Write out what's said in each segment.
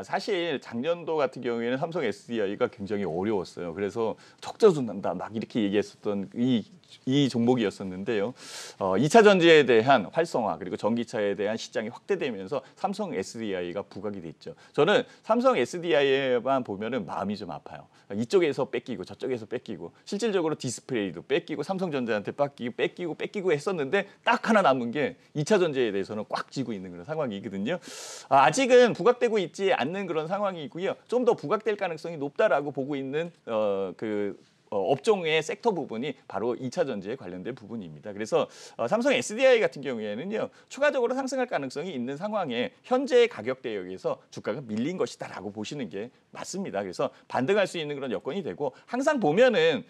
사실 작년도 같은 경우에는 삼성 SDI가 굉장히 어려웠어요. 그래서 적자순난다 막 이렇게 얘기했었던 이 종목이었었는데요. 2차 전지에 대한 활성화 그리고 전기차에 대한 시장이 확대되면서 삼성 SDI가 부각이 됐죠. 저는 삼성 SDI에만 보면은 마음이 좀 아파요. 이쪽에서 뺏기고 저쪽에서 뺏기고 실질적으로 디스플레이도 뺏기고 삼성전자한테 뺏기고 했었는데 딱 하나 남은 게 2차 전지에 대해서는 꽉 쥐고 있는 그런 상황이거든요. 아직은 부각되고 있지 않는 그런 상황이고요. 좀 더 부각될 가능성이 높다라고 보고 있는 업종의 섹터 부분이 바로 2차 전지에 관련된 부분입니다. 그래서 삼성 SDI 같은 경우에는요. 추가적으로 상승할 가능성이 있는 상황에 현재의 가격 대역에서 주가가 밀린 것이다라고 보시는 게 맞습니다. 그래서 반등할 수 있는 그런 여건이 되고 항상 보면은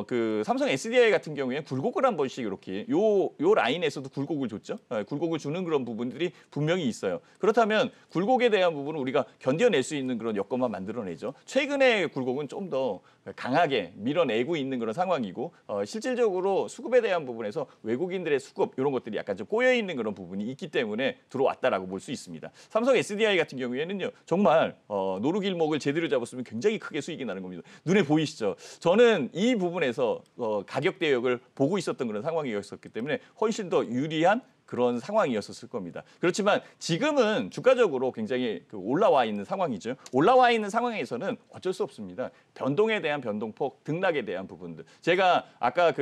그 삼성 SDI 같은 경우에 굴곡을 한 번씩 이렇게 요 라인에서도 굴곡을 줬죠. 굴곡을 주는 그런 부분들이 분명히 있어요. 그렇다면 굴곡에 대한 부분은 우리가 견뎌낼 수 있는 그런 여건만 만들어내죠. 최근의 굴곡은 좀 더 강하게 밀어내고 있는 그런 상황이고 실질적으로 수급에 대한 부분에서 외국인들의 수급 이런 것들이 약간 좀 꼬여 있는 그런 부분이 있기 때문에 들어왔다라고 볼 수 있습니다. 삼성 SDI 같은 경우에는요 정말 노루길목을 제대로 잡았으면 굉장히 크게 수익이 나는 겁니다. 눈에 보이시죠? 저는 이 부분에서 가격 대역을 보고 있었던 그런 상황이었기 때문에 훨씬 더 유리한 그런 상황이었을 겁니다. 그렇지만 지금은 주가적으로 굉장히 올라와 있는 상황이죠. 올라와 있는 상황에서는 어쩔 수 없습니다. 변동에 대한 변동폭, 등락에 대한 부분들. 제가 아까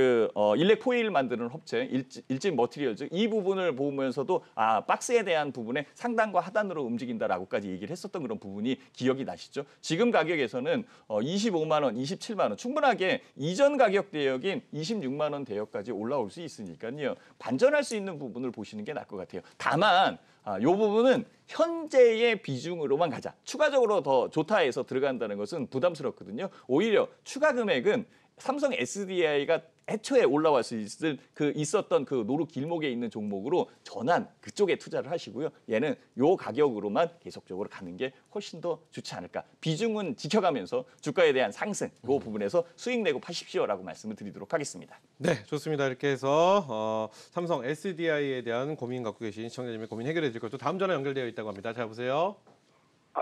일렉 포일 만드는 업체, 일진 머티리얼즈 이 부분을 보면서도 박스에 대한 부분에 상단과 하단으로 움직인다라고까지 얘기를 했었던 그런 부분이 기억이 나시죠? 지금 가격에서는 25만 원, 27만 원 충분하게 이전 가격 대역인 26만 원 대역까지 올라올 수 있으니까요. 반전할 수 있는 부분을 보시는 게 나을 것 같아요. 다만 이 부분은 현재의 비중으로만 가자. 추가적으로 더 좋다 해서 들어간다는 것은 부담스럽거든요. 오히려 추가 금액은 삼성 SDI가 애초에 올라갈 수 있었던 그 노루 길목에 있는 종목으로 전환 그쪽에 투자를 하시고요. 얘는 요 가격으로만 계속적으로 가는 게 훨씬 더 좋지 않을까. 비중은 지켜가면서 주가에 대한 상승 그 부분에서 수익 내고 파십시오라고 말씀을 드리도록 하겠습니다. 네, 좋습니다. 이렇게 해서 삼성 SDI에 대한 고민 갖고 계신 시청자님의 고민 해결해 드릴 것도 다음 전화 연결되어 있다고 합니다. 자, 보세요.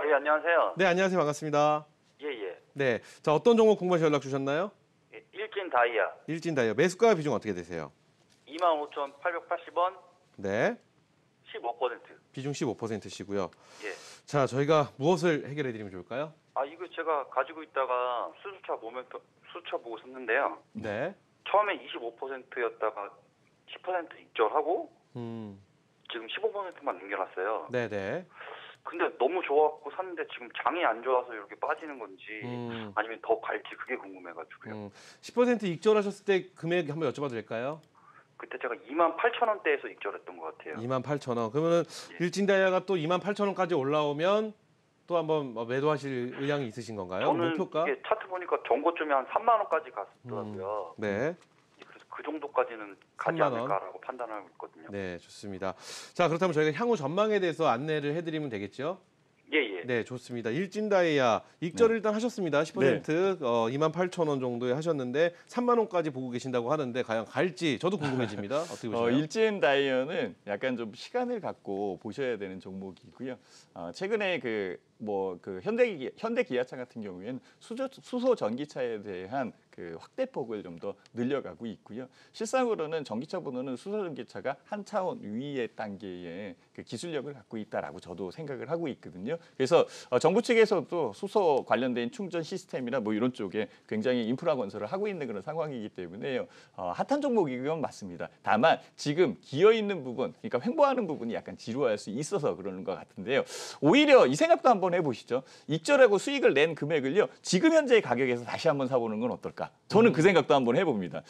예, 안녕하세요. 네, 안녕하세요. 반갑습니다. 예. 네, 자 어떤 종목 궁금해서 연락 주셨나요? 일진 다이아. 일진 다이아 매수가 비중 어떻게 되세요? 25,880원. 네. 15%. 비중 15%시고요. 예. 자, 저희가 무엇을 해결해 드리면 좋을까요? 이거 제가 가지고 있다가 수주차 보고 샀는데요. 네. 처음에 25%였다가 10% 입절하고 지금 15%만 남겨놨어요. 네네. 근데 너무 좋아갖고 샀는데 지금 장이 안 좋아서 이렇게 빠지는 건지 아니면 더 갈지 그게 궁금해가지고요. 10% 익절하셨을 때 금액 한번 여쭤봐도 될까요? 그때 제가 28,000원대에서 입절했던 것 같아요. 28,000원. 그러면은 일진다이아가 또 28,000원까지 올라오면 또 한번 매도하실 의향이 있으신 건가요? 저는 목표가? 이게 차트 보니까 전고점이 한 3만 원까지 갔더라고요. 네. 그래서 그 정도까지는 가지 3만 원. 않을까라고 판단하고 있거든요. 네, 좋습니다. 자, 그렇다면 저희가 향후 전망에 대해서 안내를 해드리면 되겠죠? 예. 네, 좋습니다. 일진다이아 익절을 일단 하셨습니다. 10% 28,000원 정도에 하셨는데 3만 원까지 보고 계신다고 하는데 과연 갈지 저도 궁금해집니다. 어떻게 보세요? 일진다이아는 약간 좀 시간을 갖고 보셔야 되는 종목이고요. 최근에 현대기아차 같은 경우에는 수소 전기차에 대한 그 확대폭을 좀 더 늘려가고 있고요. 실상으로는 전기차보다는 수소 전기차가 한 차원 위의 단계의 그 기술력을 갖고 있다라고 저도 생각을 하고 있거든요. 그래서 정부 측에서도 수소 관련된 충전 시스템이나 뭐 이런 쪽에 굉장히 인프라 건설을 하고 있는 그런 상황이기 때문에요. 핫한 종목이건 맞습니다. 다만 지금 기어 있는 부분, 그러니까 횡보하는 부분이 약간 지루할 수 있어서 그러는 것 같은데요. 오히려 이 생각도 한번 해보시죠. 익절하고 수익을 낸 금액을요. 지금 현재의 가격에서 다시 한번 사보는 건 어떨까? 저는 그 생각도 한번 해봅니다.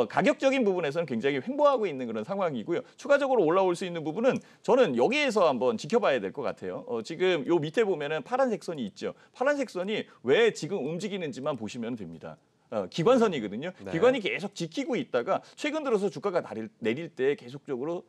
가격적인 부분에서는 굉장히 횡보하고 있는 그런 상황이고요. 추가적으로 올라올 수 있는 부분은 저는 여기에서 한번 지켜봐야 될 것 같아요. 지금 요 밑에 보면은 파란색 선이 있죠. 파란색 선이 왜 지금 움직이는지만 보시면 됩니다. 기관선이거든요. 네. 기관이 계속 지키고 있다가 최근 들어서 주가가 내릴 때 계속적으로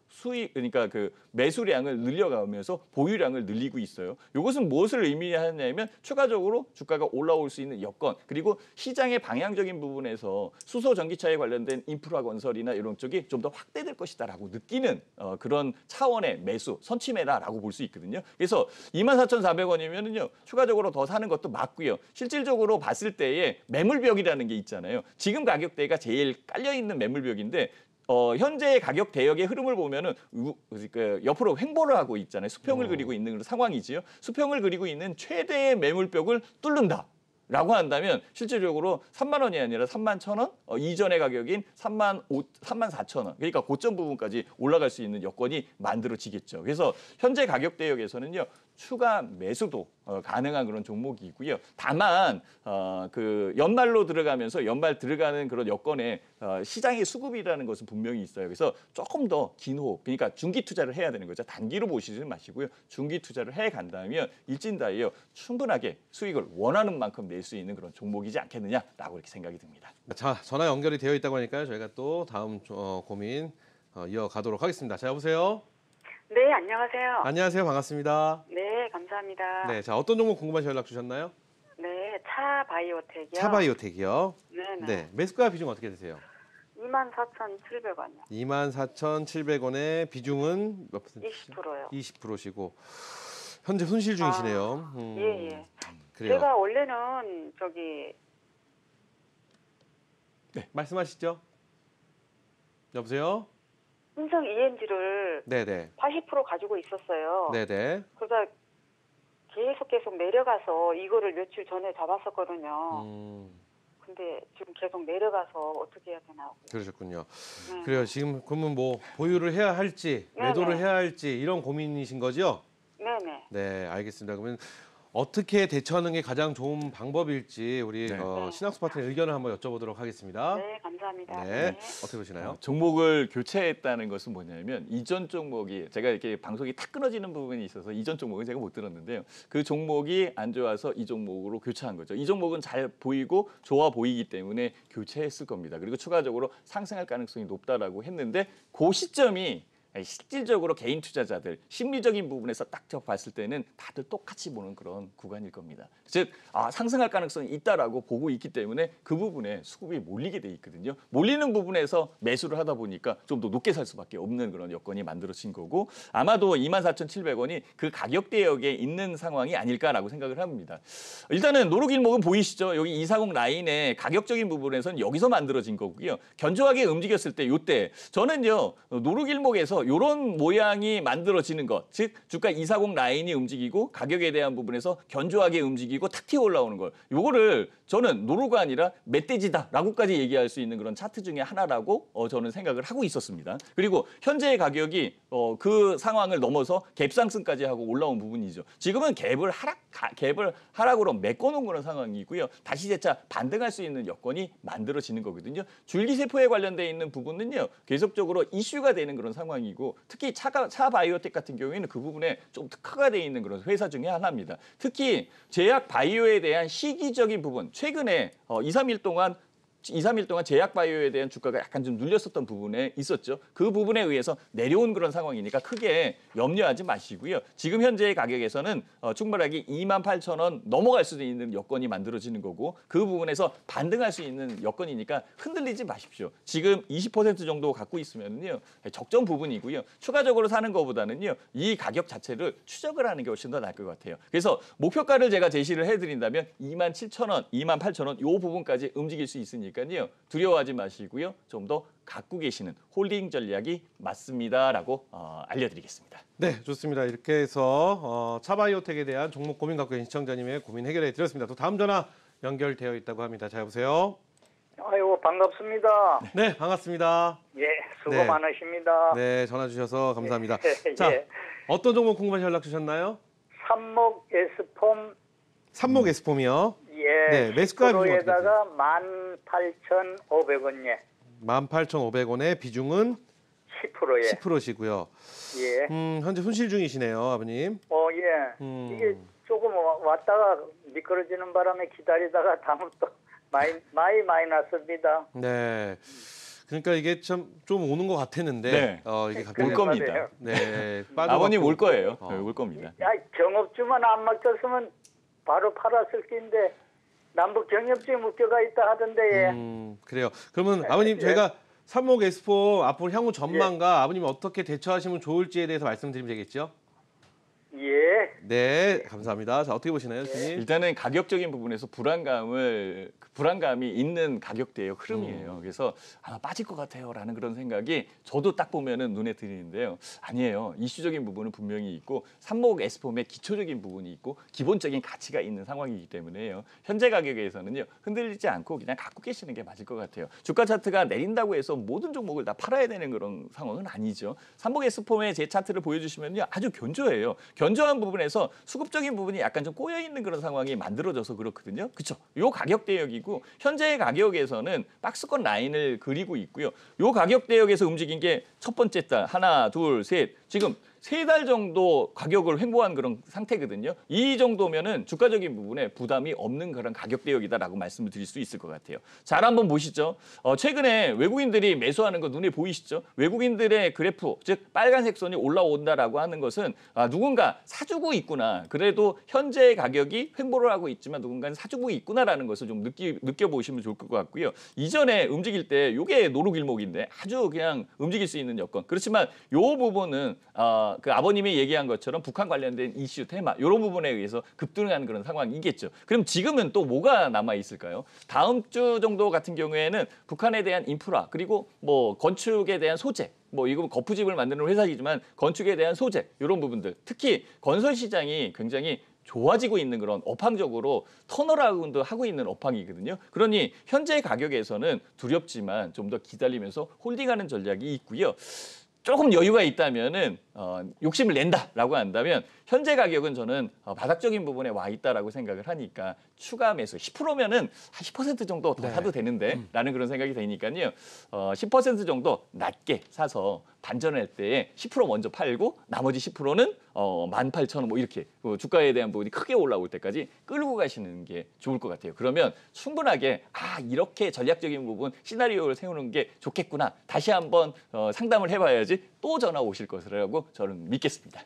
그러니까 그 매수량을 늘려가면서 보유량을 늘리고 있어요. 이것은 무엇을 의미하냐면 추가적으로 주가가 올라올 수 있는 여건, 그리고 시장의 방향적인 부분에서 수소 전기차에 관련된 인프라 건설이나 이런 쪽이 좀 더 확대될 것이다라고 느끼는 그런 차원의 매수 선취매다라고 볼 수 있거든요. 그래서 24,400원이면은요 추가적으로 더 사는 것도 맞고요. 실질적으로 봤을 때에 매물벽이라는 게 있잖아요. 지금 가격대가 제일 깔려 있는 매물벽인데. 현재의 가격 대역의 흐름을 보면은 옆으로 횡보를 하고 있잖아요. 수평을 그리고 있는 그런 상황이지요. 수평을 그리고 있는 최대의 매물벽을 뚫는다. 라고 한다면 실질적으로 3만 원이 아니라 3만 1,000원, 이전의 가격인 3만 4천 원, 그러니까 고점 부분까지 올라갈 수 있는 여건이 만들어지겠죠. 그래서 현재 가격 대역에서는요 추가 매수도 가능한 그런 종목이고요. 다만 그 연말로 들어가면서 연말 들어가는 그런 여건에 시장의 수급이라는 것은 분명히 있어요. 그래서 조금 더 긴 호흡, 그러니까 중기 투자를 해야 되는 거죠. 단기로 보시지 마시고요. 중기 투자를 해 간다면 일진다이어 충분하게 수익을 원하는 만큼 낼 수 있는 그런 종목이지 않겠느냐라고 이렇게 생각이 듭니다. 자, 전화 연결이 되어 있다고 하니까요. 저희가 또 다음 고민 이어가도록 하겠습니다. 자, 여보세요. 네, 안녕하세요. 안녕하세요. 반갑습니다. 네, 감사합니다. 네, 자 어떤 종목 궁금하셔서 연락 주셨나요? 네, 차바이오텍이요. 차바이오텍이요. 네네. 네, 매수가 비중 어떻게 되세요? 24,700원이요. 24,700원의 비중은 몇 퍼센트? 20%요. 20%시고 현재 손실 중이시네요. 예, 예. 그래요. 제가 원래는 저기 네, 말씀하시죠. 여보세요? 삼성 ENG를 네네. 80% 가지고 있었어요. 네네. 그러다 계속 내려가서 이거를 며칠 전에 잡았었거든요. 근데 지금 계속 내려가서 어떻게 해야 되나. 그러셨군요. 네. 그래요. 지금 그러면 뭐 보유를 해야 할지 매도를 네네. 해야 할지 이런 고민이신 거죠? 네네. 네, 알겠습니다. 그러면 어떻게 대처하는 게 가장 좋은 방법일지 우리 네. 신학수 파트너의 의견을 한번 여쭤보도록 하겠습니다. 네, 감사합니다. 네, 어떻게 보시나요? 종목을 교체했다는 것은 뭐냐면 이전 종목이 제가 이렇게 방송이 탁 끊어지는 부분이 있어서 이전 종목은 제가 못 들었는데요. 그 종목이 안 좋아서 이 종목으로 교체한 거죠. 이 종목은 잘 보이고 좋아 보이기 때문에 교체했을 겁니다. 그리고 추가적으로 상승할 가능성이 높다라고 했는데 그 시점이 실질적으로 개인 투자자들 심리적인 부분에서 딱 봤을 때는 다들 똑같이 보는 그런 구간일 겁니다. 즉 상승할 가능성이 있다라고 보고 있기 때문에 그 부분에 수급이 몰리게 돼 있거든요. 몰리는 부분에서 매수를 하다 보니까 좀 더 높게 살 수밖에 없는 그런 여건이 만들어진 거고 아마도 24,700원이 그 가격대역에 있는 상황이 아닐까라고 생각을 합니다. 일단은 노루길목은 보이시죠? 여기 240 라인의 가격적인 부분에서는 여기서 만들어진 거고요. 견조하게 움직였을 때 이때 저는요 노루길목에서 이런 모양이 만들어지는 것, 즉 주가 240 라인이 움직이고 가격에 대한 부분에서 견조하게 움직이고 탁 튀어 올라오는 걸, 요거를 저는 노루가 아니라 멧돼지다라고까지 얘기할 수 있는 그런 차트 중에 하나라고 저는 생각을 하고 있었습니다. 그리고 현재의 가격이 그 상황을 넘어서 갭상승까지 하고 올라온 부분이죠. 지금은 갭을 하락으로 메꿔놓은 그런 상황이고요. 다시 재차 반등할 수 있는 여건이 만들어지는 거거든요. 줄기세포에 관련돼 있는 부분은요, 계속적으로 이슈가 되는 그런 상황이고 특히 차바이오텍 같은 경우에는 그 부분에 좀 특화가 돼 있는 그런 회사 중에 하나입니다. 특히 제약 바이오에 대한 시기적인 부분, 최근에 2, 3일 동안 제약 바이오에 대한 주가가 약간 좀 눌렸었던 부분에 있었죠. 그 부분에 의해서 내려온 그런 상황이니까 크게 염려하지 마시고요. 지금 현재의 가격에서는 충분하게 28,000원 넘어갈 수도 있는 여건이 만들어지는 거고 그 부분에서 반등할 수 있는 여건이니까 흔들리지 마십시오. 지금 20% 정도 갖고 있으면요 적정 부분이고요. 추가적으로 사는 것보다는요 이 가격 자체를 추적을 하는 게 훨씬 더 나을 것 같아요. 그래서 목표가를 제가 제시를 해드린다면 27,000원, 28,000원 이 부분까지 움직일 수 있으니까요. 두려워하지 마시고요. 좀 더 갖고 계시는 홀딩 전략이 맞습니다라고 알려드리겠습니다. 네, 좋습니다. 이렇게 해서 차바이오텍에 대한 종목 고민 갖고 계신 시청자님의 고민 해결해 드렸습니다. 또 다음 전화 연결되어 있다고 합니다. 자, 여보세요. 아이고 반갑습니다. 네, 반갑습니다. 예, 수고 네. 많으십니다. 네, 전화 주셔서 감사합니다. 예. 자, 어떤 종목 궁금하신 연락 주셨나요? 삼목 에스폼 삼목 에스폼이요. 예, 네, 매수가 비중 어떻게 되세요? 18,500원 예. 18,500원의 비중은 10%예. 10%시고요. 예. 현재 손실 중이시네요, 아버님. 예. 이게 조금 왔다가 미끄러지는 바람에 기다리다가 다음 또 많이 났습니다. 네. 그러니까 이게 좀 오는 것 같았는데 네. 이게 갑자기 올 겁니다. 네. 아버님 올 거예요. 어. 네, 올 겁니다. 야, 경업주만 안 맡겼으면 바로 팔았을 텐데 남북 경협주에 묶여가 있다 하던데. 예. 그래요. 그러면 아버님 저희가 삼목 엑스포 앞으로 향후 전망과 아버님 어떻게 대처하시면 좋을지에 대해서 말씀드리면 되겠죠? 예. 네, 감사합니다. 자, 어떻게 보시나요, 교수님? 일단은 가격적인 부분에서 불안감이 있는 가격대의 흐름이에요. 그래서 아마 빠질 것 같아요라는 그런 생각이 저도 딱 보면은 눈에 들리는데요. 아니에요. 이슈적인 부분은 분명히 있고 삼목 에스폼의 기초적인 부분이 있고 기본적인 가치가 있는 상황이기 때문에요. 현재 가격에서는요 흔들리지 않고 그냥 갖고 계시는 게 맞을 것 같아요. 주가 차트가 내린다고 해서 모든 종목을 다 팔아야 되는 그런 상황은 아니죠. 삼목 에스폼의 제 차트를 보여주시면요 아주 견조해요. 견조한 부분에서 수급적인 부분이 약간 좀 꼬여 있는 그런 상황이 만들어져서 그렇거든요. 그렇죠? 요 가격 대역이고 현재의 가격에서는 박스권 라인을 그리고 있고요. 요 가격 대역에서 움직인 게 첫 번째 달 하나, 둘, 셋 지금 3달 정도 가격을 횡보한 그런 상태거든요. 이 정도면은 주가적인 부분에 부담이 없는 그런 가격 대역이다라고 말씀을 드릴 수 있을 것 같아요. 잘 한번 보시죠. 최근에 외국인들이 매수하는 거 눈에 보이시죠? 외국인들의 그래프, 즉 빨간색 선이 올라온다라고 하는 것은 누군가 사주고 있구나. 그래도 현재 가격이 횡보를 하고 있지만 누군가는 사주고 있구나라는 것을 좀 느껴보시면 좋을 것 같고요. 이전에 움직일 때 이게 노루길목인데 아주 그냥 움직일 수 있는 여건. 그렇지만 이 부분은 그 아버님이 얘기한 것처럼 북한 관련된 이슈 테마 이런 부분에 의해서 급등한 그런 상황이겠죠. 그럼 지금은 또 뭐가 남아 있을까요? 다음 주 정도 같은 경우에는 북한에 대한 인프라 그리고 뭐 건축에 대한 소재 뭐 이거 거푸집을 만드는 회사이지만 건축에 대한 소재 이런 부분들 특히 건설 시장이 굉장히 좋아지고 있는 그런 업황적으로 턴어라운드 하고 있는 업황이거든요. 그러니 현재 가격에서는 두렵지만 좀 더 기다리면서 홀딩하는 전략이 있고요. 조금 여유가 있다면은 욕심을 낸다라고 한다면 현재 가격은 저는 바닥적인 부분에 와 있다라고 생각을 하니까 추가 매수 10%면은 한 10% 정도 더 사도 되는데라는 그런 생각이 되니까요. 10% 정도 낮게 사서 반전할 때에 10% 먼저 팔고 나머지 10%는 18,000원 뭐 이렇게 주가에 대한 부분이 크게 올라올 때까지 끌고 가시는 게 좋을 것 같아요. 그러면 충분하게 이렇게 전략적인 부분 시나리오를 세우는 게 좋겠구나. 다시 한번 상담을 해봐야지 또 전화 오실 것이라고 저는 믿겠습니다.